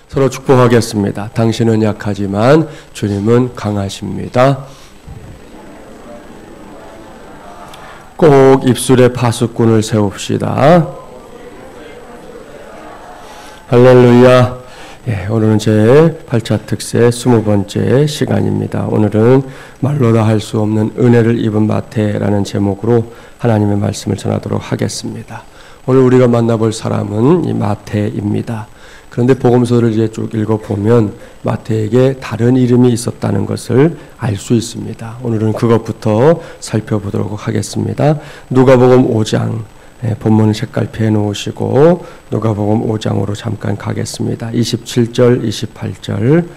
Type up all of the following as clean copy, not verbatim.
서로 축복하겠습니다. 당신은 약하지만 주님은 강하십니다. 꼭 입술에 파수꾼을 세웁시다. 할렐루야. 오늘은 제 8차 특세 20번째 시간입니다. 오늘은 말로다 할 수 없는 은혜를 입은 마태라는 제목으로 하나님의 말씀을 전하도록 하겠습니다. 오늘 우리가 만나볼 사람은 이 마태입니다. 그런데 복음서를 이제 쭉 읽어보면 마태에게 다른 이름이 있었다는 것을 알 수 있습니다. 오늘은 그것부터 살펴보도록 하겠습니다. 누가복음 5장, 본문 색깔표에 놓으시고 누가복음 5장으로 잠깐 가겠습니다. 27절, 28절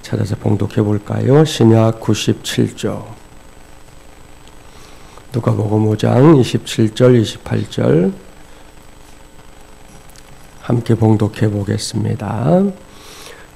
찾아서 봉독해 볼까요? 신약 97조. 누가복음 5장 27절, 28절 함께 봉독해 보겠습니다.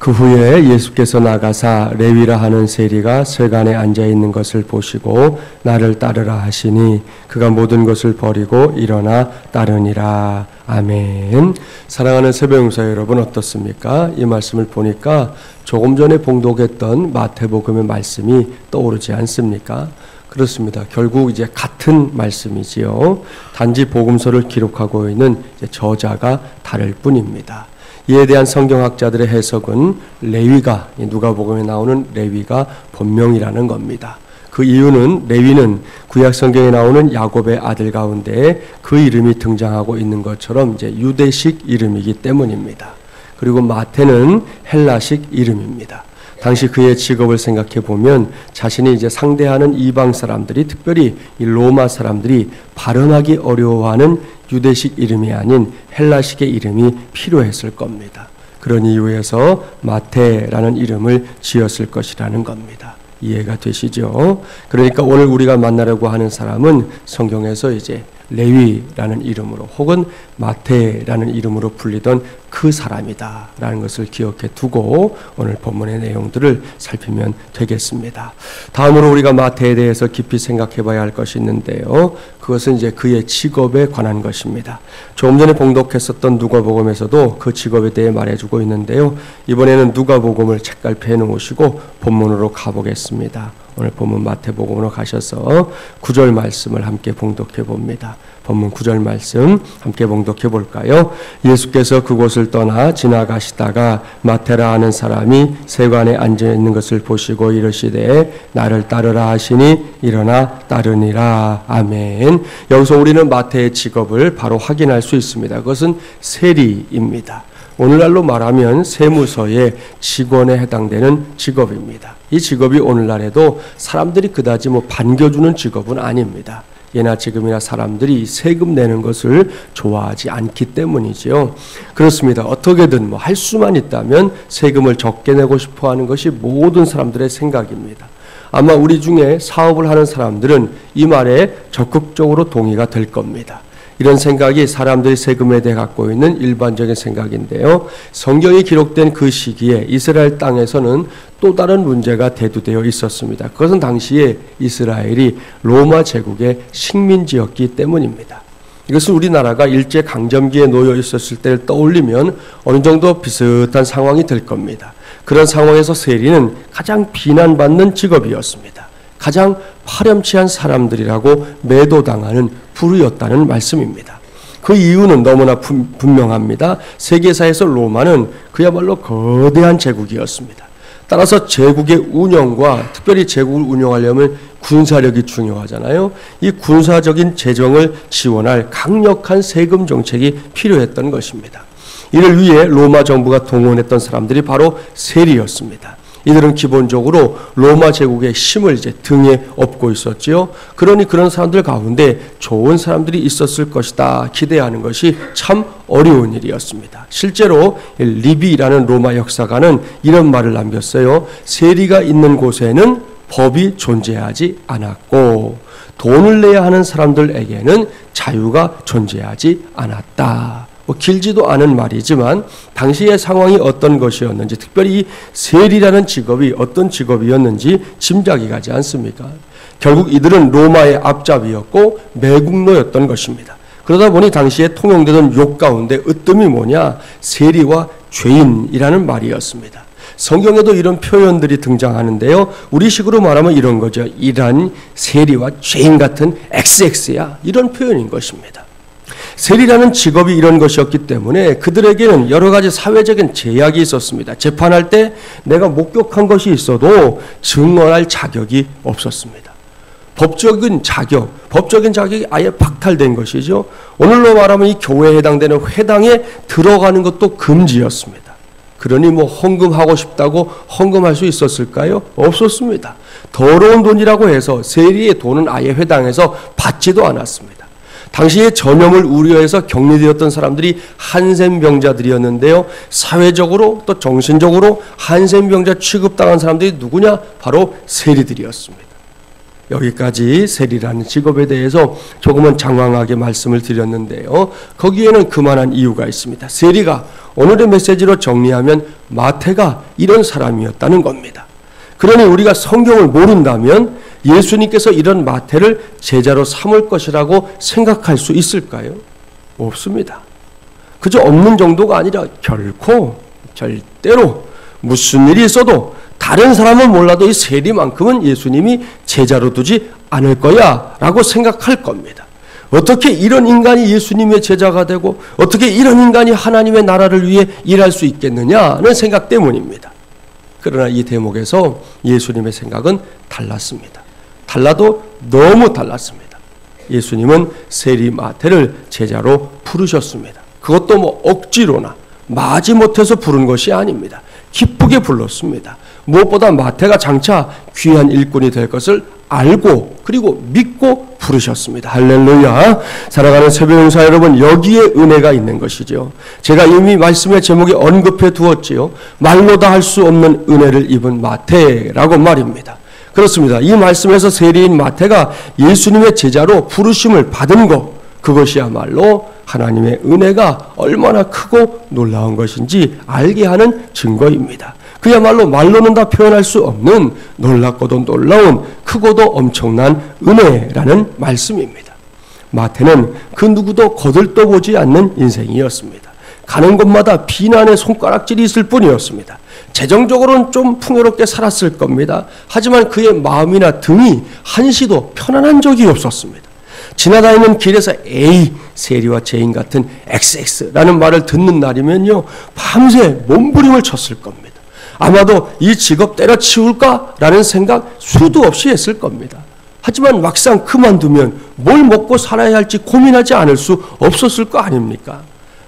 그 후에 예수께서 나가사 레위라 하는 세리가 세간에 앉아 있는 것을 보시고 나를 따르라 하시니 그가 모든 것을 버리고 일어나 따르니라. 아멘. 사랑하는 새벽용사 여러분, 어떻습니까? 이 말씀을 보니까 조금 전에 봉독했던 마태복음의 말씀이 떠오르지 않습니까? 그렇습니다. 결국 이제 같은 말씀이지요. 단지 복음서를 기록하고 있는 저자가 다를 뿐입니다. 이에 대한 성경학자들의 해석은 레위가, 누가복음에 나오는 레위가 본명이라는 겁니다. 그 이유는 레위는 구약 성경에 나오는 야곱의 아들 가운데 그 이름이 등장하고 있는 것처럼 이제 유대식 이름이기 때문입니다. 그리고 마태는 헬라식 이름입니다. 당시 그의 직업을 생각해 보면 자신이 이제 상대하는 이방 사람들이, 특별히 이 로마 사람들이 발음하기 어려워하는 유대식 이름이 아닌 헬라식의 이름이 필요했을 겁니다. 그런 이유에서 마태라는 이름을 지었을 것이라는 겁니다. 이해가 되시죠? 그러니까 오늘 우리가 만나려고 하는 사람은 성경에서 이제 레위라는 이름으로 혹은 마태라는 이름으로 불리던 그 사람이다 라는 것을 기억해 두고 오늘 본문의 내용들을 살피면 되겠습니다. 다음으로 우리가 마태에 대해서 깊이 생각해 봐야 할 것이 있는데요. 그것은 이제 그의 직업에 관한 것입니다. 조금 전에 봉독했었던 누가복음에서도 그 직업에 대해 말해주고 있는데요. 이번에는 누가복음을 책갈피해 놓으시고 본문으로 가보겠습니다. 오늘 본문 마태복음으로 가셔서 9절 말씀을 함께 봉독해 봅니다. 본문 9절 말씀 함께 봉독해 볼까요? 예수께서 그곳을 떠나 지나가시다가 마태라 하는 사람이 세관에 앉아 있는 것을 보시고 이르시되 나를 따르라 하시니 일어나 따르니라. 아멘. 여기서 우리는 마태의 직업을 바로 확인할 수 있습니다. 그것은 세리입니다. 오늘날로 말하면 세무서의 직원에 해당되는 직업입니다. 이 직업이 오늘날에도 사람들이 그다지 반겨주는 직업은 아닙니다. 예나 지금이나 사람들이 세금 내는 것을 좋아하지 않기 때문이지요. 그렇습니다. 어떻게든 할 수만 있다면 세금을 적게 내고 싶어 하는 것이 모든 사람들의 생각입니다. 아마 우리 중에 사업을 하는 사람들은 이 말에 적극적으로 동의가 될 겁니다. 이런 생각이 사람들이 세금에 대해 갖고 있는 일반적인 생각인데요. 성경이 기록된 그 시기에 이스라엘 땅에서는 또 다른 문제가 대두되어 있었습니다. 그것은 당시에 이스라엘이 로마 제국의 식민지였기 때문입니다. 이것은 우리나라가 일제강점기에 놓여 있었을 때를 떠올리면 어느 정도 비슷한 상황이 될 겁니다. 그런 상황에서 세리는 가장 비난받는 직업이었습니다. 가장 파렴치한 사람들이라고 매도당하는 부류였다는 말씀입니다. 그 이유는 너무나 분명합니다. 세계사에서 로마는 그야말로 거대한 제국이었습니다. 따라서 제국의 운영과 특별히 제국을 운영하려면 군사력이 중요하잖아요. 이 군사적인 재정을 지원할 강력한 세금 정책이 필요했던 것입니다. 이를 위해 로마 정부가 동원했던 사람들이 바로 세리였습니다. 이들은 기본적으로 로마 제국의 힘을 이제 등에 업고 있었지요. 그러니 그런 사람들 가운데 좋은 사람들이 있었을 것이다 기대하는 것이 참 어려운 일이었습니다. 실제로 리비라는 로마 역사가는 이런 말을 남겼어요. 세리가 있는 곳에는 법이 존재하지 않았고 돈을 내야 하는 사람들에게는 자유가 존재하지 않았다. 길지도 않은 말이지만 당시의 상황이 어떤 것이었는지, 특별히 이 세리라는 직업이 어떤 직업이었는지 짐작이 가지 않습니까? 결국 이들은 로마의 앞잡이였고 매국노였던 것입니다. 그러다 보니 당시에 통용되던 욕 가운데 으뜸이 뭐냐? 세리와 죄인이라는 말이었습니다. 성경에도 이런 표현들이 등장하는데요. 우리식으로 말하면 이런 거죠. 이란 세리와 죄인 같은 XX야. 이런 표현인 것입니다. 세리라는 직업이 이런 것이었기 때문에 그들에게는 여러 가지 사회적인 제약이 있었습니다. 재판할 때 내가 목격한 것이 있어도 증언할 자격이 없었습니다. 법적인 자격이 아예 박탈된 것이죠. 오늘로 말하면 이 교회에 해당되는 회당에 들어가는 것도 금지였습니다. 그러니 헌금하고 싶다고 헌금할 수 있었을까요? 없었습니다. 더러운 돈이라고 해서 세리의 돈은 아예 회당에서 받지도 않았습니다. 당시의 전염을 우려해서 격리되었던 사람들이 한센병자들이었는데요. 사회적으로 또 정신적으로 한센병자 취급당한 사람들이 누구냐? 바로 세리들이었습니다. 여기까지 세리라는 직업에 대해서 조금은 장황하게 말씀을 드렸는데요. 거기에는 그만한 이유가 있습니다. 세리가 오늘의 메시지로 정리하면 마태가 이런 사람이었다는 겁니다. 그러니 우리가 성경을 모른다면 예수님께서 이런 마태를 제자로 삼을 것이라고 생각할 수 있을까요? 없습니다. 그저 없는 정도가 아니라 결코 절대로 무슨 일이 있어도 다른 사람은 몰라도 이 세리만큼은 예수님이 제자로 두지 않을 거야 라고 생각할 겁니다. 어떻게 이런 인간이 예수님의 제자가 되고 어떻게 이런 인간이 하나님의 나라를 위해 일할 수 있겠느냐는 생각 때문입니다. 그러나 이 대목에서 예수님의 생각은 달랐습니다. 달라도 너무 달랐습니다. 예수님은 세리 마태를 제자로 부르셨습니다. 그것도 억지로나 마지못해서 부른 것이 아닙니다. 기쁘게 불렀습니다. 무엇보다 마태가 장차 귀한 일꾼이 될 것을 알고 그리고 믿고 부르셨습니다. 할렐루야. 사랑하는 새벽용사 여러분, 여기에 은혜가 있는 것이죠. 제가 이미 말씀의 제목에 언급해 두었지요. 말로 다 할 수 없는 은혜를 입은 마태라고 말입니다. 그렇습니다. 이 말씀에서 세리인 마태가 예수님의 제자로 부르심을 받은 것, 그것이야말로 하나님의 은혜가 얼마나 크고 놀라운 것인지 알게 하는 증거입니다. 그야말로 말로는 다 표현할 수 없는 놀랍고도 놀라운 크고도 엄청난 은혜라는 말씀입니다. 마태는 그 누구도 거들떠보지 않는 인생이었습니다. 가는 곳마다 비난의 손가락질이 있을 뿐이었습니다. 재정적으로는 좀 풍요롭게 살았을 겁니다. 하지만 그의 마음이나 등이 한시도 편안한 적이 없었습니다. 지나다니는 길에서 에이, 세리와 죄인 같은 XX라는 말을 듣는 날이면요, 밤새 몸부림을 쳤을 겁니다. 아마도 이 직업 때려치울까라는 생각 수도 없이 했을 겁니다. 하지만 막상 그만두면 뭘 먹고 살아야 할지 고민하지 않을 수 없었을 거 아닙니까?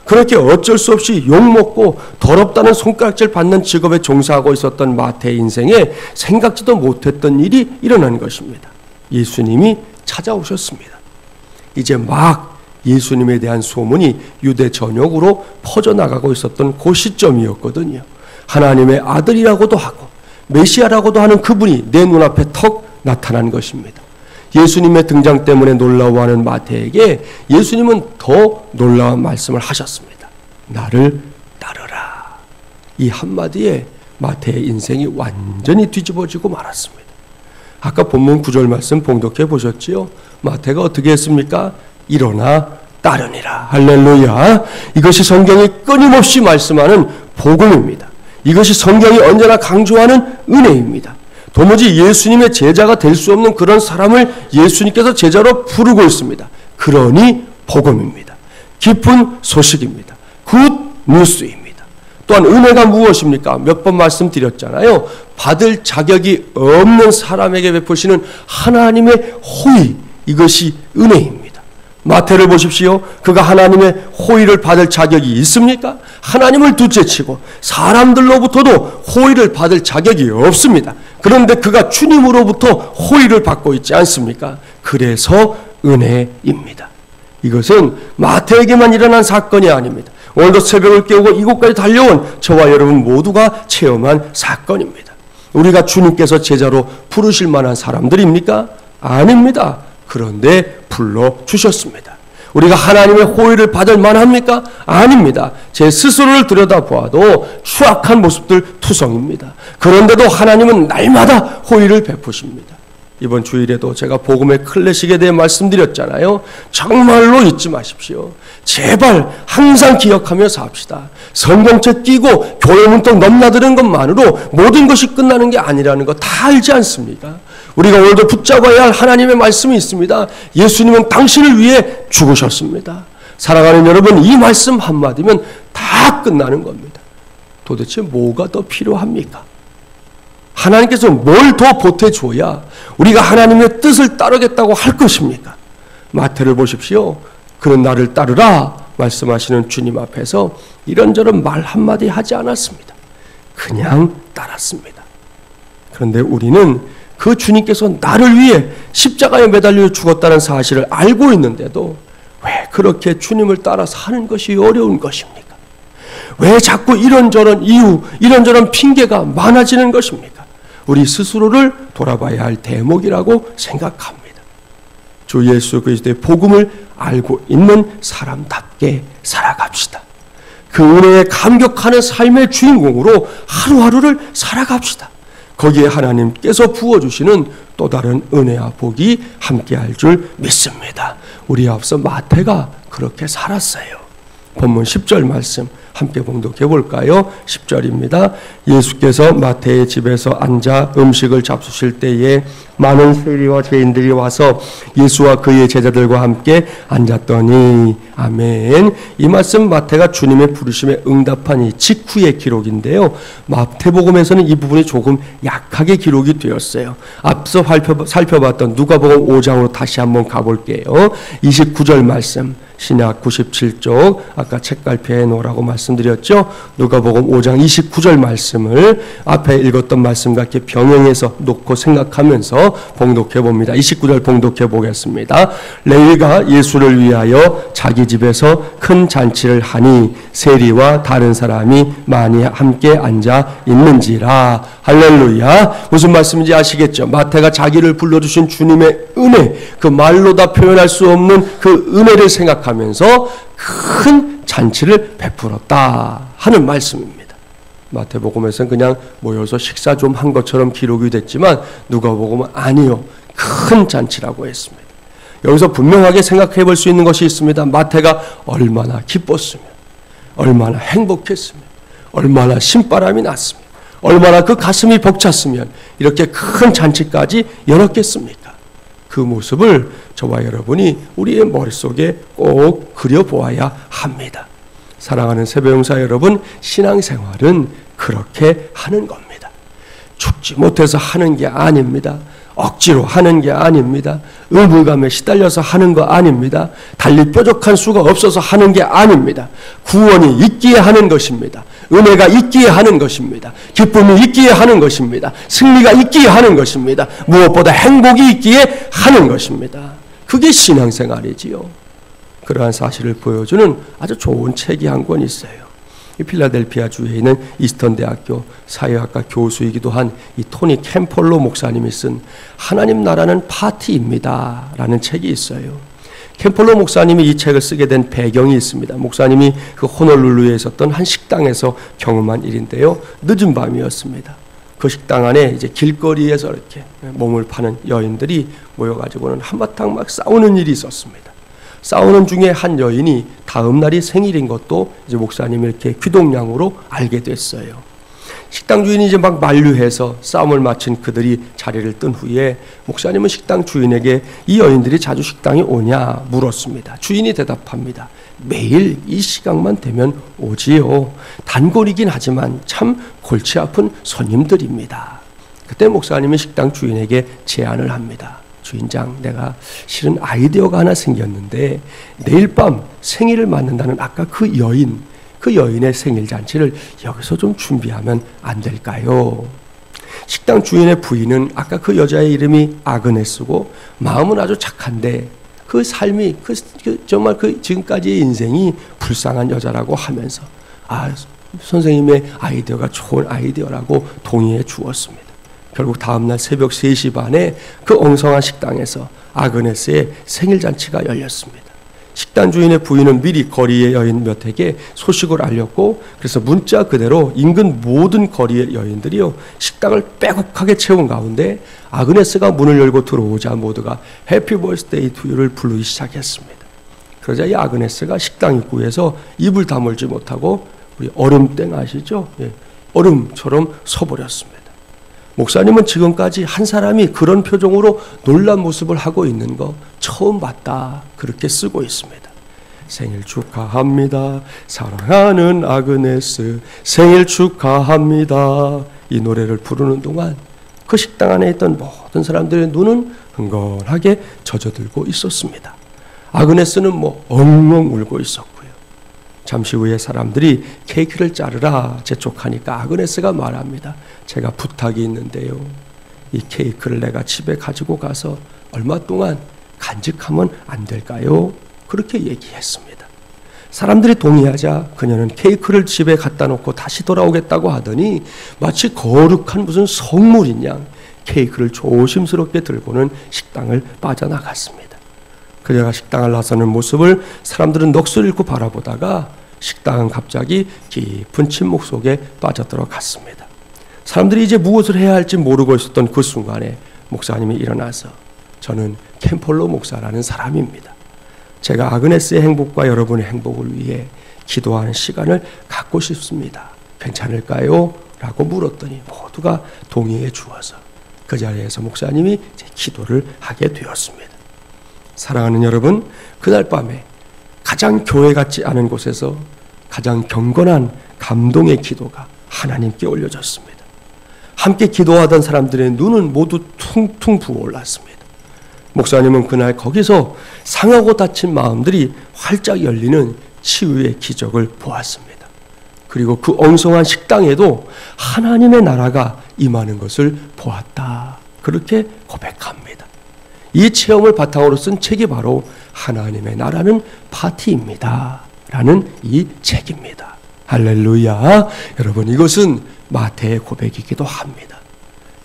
그렇게 어쩔 수 없이 욕먹고 더럽다는 손가락질 받는 직업에 종사하고 있었던 마태의 인생에 생각지도 못했던 일이 일어난 것입니다. 예수님이 찾아오셨습니다. 이제 막 예수님에 대한 소문이 유대 전역으로 퍼져나가고 있었던 그 시점이었거든요. 하나님의 아들이라고도 하고 메시아라고도 하는 그분이 내 눈앞에 턱 나타난 것입니다. 예수님의 등장 때문에 놀라워하는 마태에게 예수님은 더 놀라운 말씀을 하셨습니다. 나를 따르라. 이 한마디에 마태의 인생이 완전히 뒤집어지고 말았습니다. 아까 본문 9절 말씀 봉독해 보셨지요? 마태가 어떻게 했습니까? 일어나 따르니라. 할렐루야. 이것이 성경이 끊임없이 말씀하는 복음입니다. 이것이 성경이 언제나 강조하는 은혜입니다. 도무지 예수님의 제자가 될 수 없는 그런 사람을 예수님께서 제자로 부르고 있습니다. 그러니 복음입니다. 기쁜 소식입니다. 굿 뉴스입니다. 또한 은혜가 무엇입니까? 몇 번 말씀드렸잖아요. 받을 자격이 없는 사람에게 베푸시는 하나님의 호의, 이것이 은혜입니다. 마태를 보십시오. 그가 하나님의 호의를 받을 자격이 있습니까? 하나님을 둘째치고 사람들로부터도 호의를 받을 자격이 없습니다. 그런데 그가 주님으로부터 호의를 받고 있지 않습니까? 그래서 은혜입니다. 이것은 마태에게만 일어난 사건이 아닙니다. 오늘도 새벽을 깨우고 이곳까지 달려온 저와 여러분 모두가 체험한 사건입니다. 우리가 주님께서 제자로 부르실 만한 사람들입니까? 아닙니다. 그런데 불러주셨습니다. 우리가 하나님의 호의를 받을 만합니까? 아닙니다. 제 스스로를 들여다보아도 추악한 모습들 투성입니다. 그런데도 하나님은 날마다 호의를 베푸십니다. 이번 주일에도 제가 복음의 클래식에 대해 말씀드렸잖아요. 정말로 잊지 마십시오. 제발 항상 기억하며 삽시다. 성경책 끼고 교회 문턱 넘나드는 것만으로 모든 것이 끝나는 게 아니라는 거 다 알지 않습니까? 우리가 오늘도 붙잡아야 할 하나님의 말씀이 있습니다. 예수님은 당신을 위해 죽으셨습니다. 사랑하는 여러분, 이 말씀 한마디면 다 끝나는 겁니다. 도대체 뭐가 더 필요합니까? 하나님께서 뭘 더 보태줘야 우리가 하나님의 뜻을 따르겠다고 할 것입니까? 마태를 보십시오. 그는 나를 따르라 말씀하시는 주님 앞에서 이런저런 말 한마디 하지 않았습니다. 그냥 따랐습니다. 그런데 우리는 그 주님께서 나를 위해 십자가에 매달려 죽었다는 사실을 알고 있는데도 왜 그렇게 주님을 따라 사는 것이 어려운 것입니까? 왜 자꾸 이런저런 이유, 이런저런 핑계가 많아지는 것입니까? 우리 스스로를 돌아봐야 할 대목이라고 생각합니다. 주 예수 그리스도의 복음을 알고 있는 사람답게 살아갑시다. 그 은혜에 감격하는 삶의 주인공으로 하루하루를 살아갑시다. 거기에 하나님께서 부어주시는 또 다른 은혜와 복이 함께할 줄 믿습니다. 우리 앞서 마태가 그렇게 살았어요. 본문 10절 말씀 함께 봉독해 볼까요? 10절입니다. 예수께서 마태의 집에서 앉아 음식을 잡수실 때에 많은 세리와 죄인들이 와서 예수와 그의 제자들과 함께 앉았더니 아멘. 이 말씀 마태가 주님의 부르심에 응답한 이 직후의 기록인데요. 마태복음에서는 이 부분이 조금 약하게 기록이 되었어요. 앞서 살펴봤던 누가복음 5장으로 다시 한번 가볼게요. 29절 말씀. 신약 97쪽 아까 책갈피에 놓으라고 말씀드렸죠. 누가복음 5장 29절 말씀을 앞에 읽었던 말씀과 이렇게 병행해서 놓고 생각하면서 봉독해 봅니다. 29절 봉독해 보겠습니다. 레위가 예수를 위하여 자기 집에서 큰 잔치를 하니 세리와 다른 사람이 많이 함께 앉아 있는지라. 할렐루야. 무슨 말씀인지 아시겠죠? 마태가 자기를 불러주신 주님의 은혜, 그 말로 다 표현할 수 없는 그 은혜를 생각하면서 큰 잔치를 베풀었다 하는 말씀입니다. 마태복음에서는 그냥 모여서 식사 좀 한 것처럼 기록이 됐지만 누가복음은 아니요, 큰 잔치라고 했습니다. 여기서 분명하게 생각해 볼 수 있는 것이 있습니다. 마태가 얼마나 기뻤으면, 얼마나 행복했으면, 얼마나 신바람이 났으면, 얼마나 그 가슴이 벅찼으면 이렇게 큰 잔치까지 열었겠습니까? 그 모습을 저와 여러분이 우리의 머릿속에 꼭 그려보아야 합니다. 사랑하는 새벽용사 여러분, 신앙생활은 그렇게 하는 겁니다. 죽지 못해서 하는 게 아닙니다. 억지로 하는 게 아닙니다. 의무감에 시달려서 하는 거 아닙니다. 달리 뾰족한 수가 없어서 하는 게 아닙니다. 구원이 있기에 하는 것입니다. 은혜가 있기에 하는 것입니다. 기쁨이 있기에 하는 것입니다. 승리가 있기에 하는 것입니다. 무엇보다 행복이 있기에 하는 것입니다. 그게 신앙생활이지요. 그러한 사실을 보여주는 아주 좋은 책이 한 권 있어요. 이 필라델피아 주에 있는 이스턴 대학교 사회학과 교수이기도 한 이 토니 캠펄로 목사님이 쓴 하나님 나라는 파티입니다 라는 책이 있어요. 캠펄로 목사님이 이 책을 쓰게 된 배경이 있습니다. 목사님이 그 호놀룰루에 있었던 한 식당에서 경험한 일인데요. 늦은 밤이었습니다. 그 식당 안에 이제 길거리에서 이렇게 몸을 파는 여인들이 모여가지고는 한바탕 막 싸우는 일이 있었습니다. 싸우는 중에 한 여인이 다음 날이 생일인 것도 이제 목사님이 이렇게 귀동냥으로 알게 됐어요. 식당 주인이 이제 막 만류해서 싸움을 마친 그들이 자리를 뜬 후에 목사님은 식당 주인에게 이 여인들이 자주 식당에 오냐 물었습니다. 주인이 대답합니다. 매일 이 시간만 되면 오지요. 단골이긴 하지만 참 골치 아픈 손님들입니다. 그때 목사님이 식당 주인에게 제안을 합니다. 주인장, 내가 실은 아이디어가 하나 생겼는데 내일 밤 생일을 맞는다는 아까 그 여인의 생일 잔치를 여기서 좀 준비하면 안 될까요? 식당 주인의 부인은 아까 그 여자의 이름이 아그네스고 마음은 아주 착한데 그 삶이 정말 그 지금까지의 인생이 불쌍한 여자라고 하면서 선생님의 아이디어가 좋은 아이디어라고 동의해 주었습니다. 결국 다음날 새벽 3시 반에 그 엉성한 식당에서 아그네스의 생일잔치가 열렸습니다. 식당 주인의 부인은 미리 거리의 여인 몇에게 소식을 알렸고, 그래서 문자 그대로 인근 모든 거리의 여인들이요 식당을 빼곡하게 채운 가운데 아그네스가 문을 열고 들어오자 모두가 해피 버스데이 투 유를 부르기 시작했습니다. 그러자 이 아그네스가 식당 입구에서 입을 다물지 못하고 우리 얼음땡 아시죠? 예, 얼음처럼 서버렸습니다. 목사님은 지금까지 한 사람이 그런 표정으로 놀란 모습을 하고 있는 거 처음 봤다, 그렇게 쓰고 있습니다. 생일 축하합니다. 사랑하는 아그네스 생일 축하합니다. 이 노래를 부르는 동안 그 식당 안에 있던 모든 사람들의 눈은 흥건하게 젖어들고 있었습니다. 아그네스는 엉엉 울고 있었고요. 잠시 후에 사람들이 케이크를 자르라 재촉하니까 아그네스가 말합니다. 제가 부탁이 있는데요. 이 케이크를 내가 집에 가지고 가서 얼마 동안 간직하면 안 될까요? 그렇게 얘기했습니다. 사람들이 동의하자 그녀는 케이크를 집에 갖다 놓고 다시 돌아오겠다고 하더니 마치 거룩한 무슨 성물인 양 케이크를 조심스럽게 들고는 식당을 빠져나갔습니다. 그녀가 식당을 나서는 모습을 사람들은 넋을 잃고 바라보다가 식당은 갑자기 깊은 침묵 속에 빠져들어갔습니다. 사람들이 이제 무엇을 해야 할지 모르고 있었던 그 순간에 목사님이 일어나서 저는 캠폴로 목사라는 사람입니다. 제가 아그네스의 행복과 여러분의 행복을 위해 기도하는 시간을 갖고 싶습니다. 괜찮을까요? 라고 물었더니 모두가 동의해 주어서 그 자리에서 목사님이 기도를 하게 되었습니다. 사랑하는 여러분, 그날 밤에 가장 교회 같지 않은 곳에서 가장 경건한 감동의 기도가 하나님께 올려졌습니다. 함께 기도하던 사람들의 눈은 모두 퉁퉁 부어올랐습니다. 목사님은 그날 거기서 상하고 다친 마음들이 활짝 열리는 치유의 기적을 보았습니다. 그리고 그 엉성한 식당에도 하나님의 나라가 임하는 것을 보았다, 그렇게 고백합니다. 이 체험을 바탕으로 쓴 책이 바로 하나님의 나라는 파티입니다 라는 이 책입니다. 할렐루야. 여러분, 이것은 마태의 고백이기도 합니다.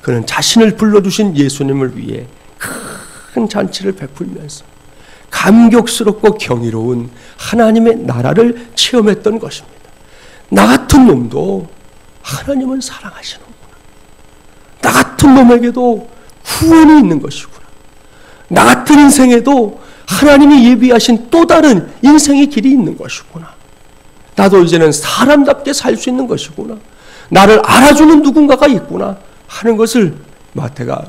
그는 자신을 불러주신 예수님을 위해 큰 잔치를 베풀면서 감격스럽고 경이로운 하나님의 나라를 체험했던 것입니다. 나 같은 놈도 하나님은 사랑하시는구나. 나 같은 놈에게도 구원이 있는 것이구나. 나 같은 인생에도 하나님이 예비하신 또 다른 인생의 길이 있는 것이구나. 나도 이제는 사람답게 살 수 있는 것이구나. 나를 알아주는 누군가가 있구나 하는 것을 마태가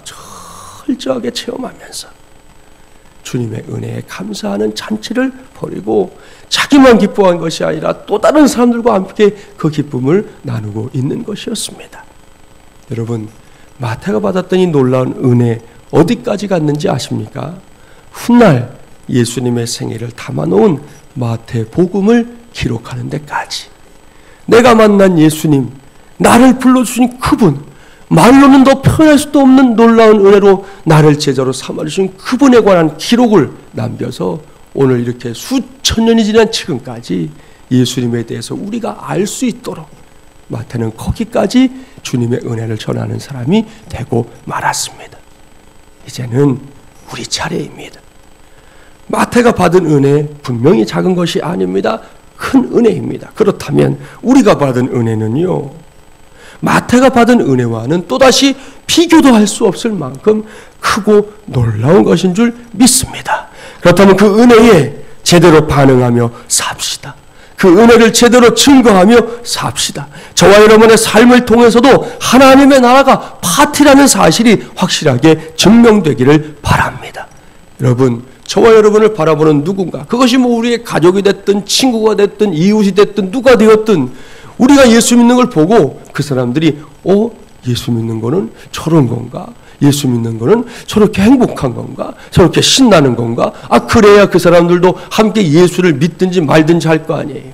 철저하게 체험하면서 주님의 은혜에 감사하는 잔치를 벌이고 자기만 기뻐한 것이 아니라 또 다른 사람들과 함께 그 기쁨을 나누고 있는 것이었습니다. 여러분, 마태가 받았던 이 놀라운 은혜 어디까지 갔는지 아십니까? 훗날 예수님의 생애를 담아놓은 마태복음을 기록하는 데까지. 내가 만난 예수님, 나를 불러주신 그분, 말로는 더 표현할 수도 없는 놀라운 은혜로 나를 제자로 삼아주신 그분에 관한 기록을 남겨서 오늘 이렇게 수천 년이 지난 지금까지 예수님에 대해서 우리가 알 수 있도록 마태는 거기까지 주님의 은혜를 전하는 사람이 되고 말았습니다. 이제는 우리 차례입니다. 마태가 받은 은혜 분명히 작은 것이 아닙니다. 큰 은혜입니다. 그렇다면 우리가 받은 은혜는요, 마태가 받은 은혜와는 또다시 비교도 할 수 없을 만큼 크고 놀라운 것인 줄 믿습니다. 그렇다면 그 은혜에 제대로 반응하며 삽시다. 그 은혜를 제대로 증거하며 삽시다. 저와 여러분의 삶을 통해서도 하나님의 나라가 파티라는 사실이 확실하게 증명되기를 바랍니다. 여러분, 저와 여러분을 바라보는 누군가, 그것이 우리의 가족이 됐든 친구가 됐든 이웃이 됐든 누가 되었든 우리가 예수 믿는 걸 보고 그 사람들이 예수 믿는 거는 저런 건가? 예수 믿는 거는 저렇게 행복한 건가? 저렇게 신나는 건가? 그래야 그 사람들도 함께 예수를 믿든지 말든지 할 거 아니에요.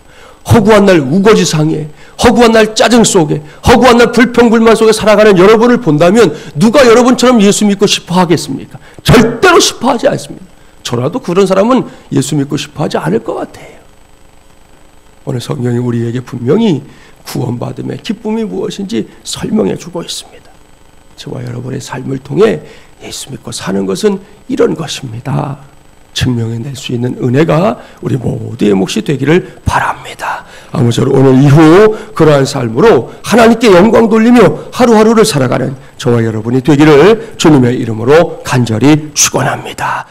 허구한 날 우거지상에, 허구한 날 짜증 속에, 허구한 날 불평불만 속에 살아가는 여러분을 본다면 누가 여러분처럼 예수 믿고 싶어 하겠습니까? 절대로 싶어 하지 않습니다. 저라도 그런 사람은 예수 믿고 싶어 하지 않을 것 같아요. 오늘 성경이 우리에게 분명히 구원받음의 기쁨이 무엇인지 설명해 주고 있습니다. 저와 여러분의 삶을 통해 예수 믿고 사는 것은 이런 것입니다. 증명해낼 수 있는 은혜가 우리 모두의 몫이 되기를 바랍니다. 아무쪼록 오늘 이후 그러한 삶으로 하나님께 영광 돌리며 하루하루를 살아가는 저와 여러분이 되기를 주님의 이름으로 간절히 축원합니다.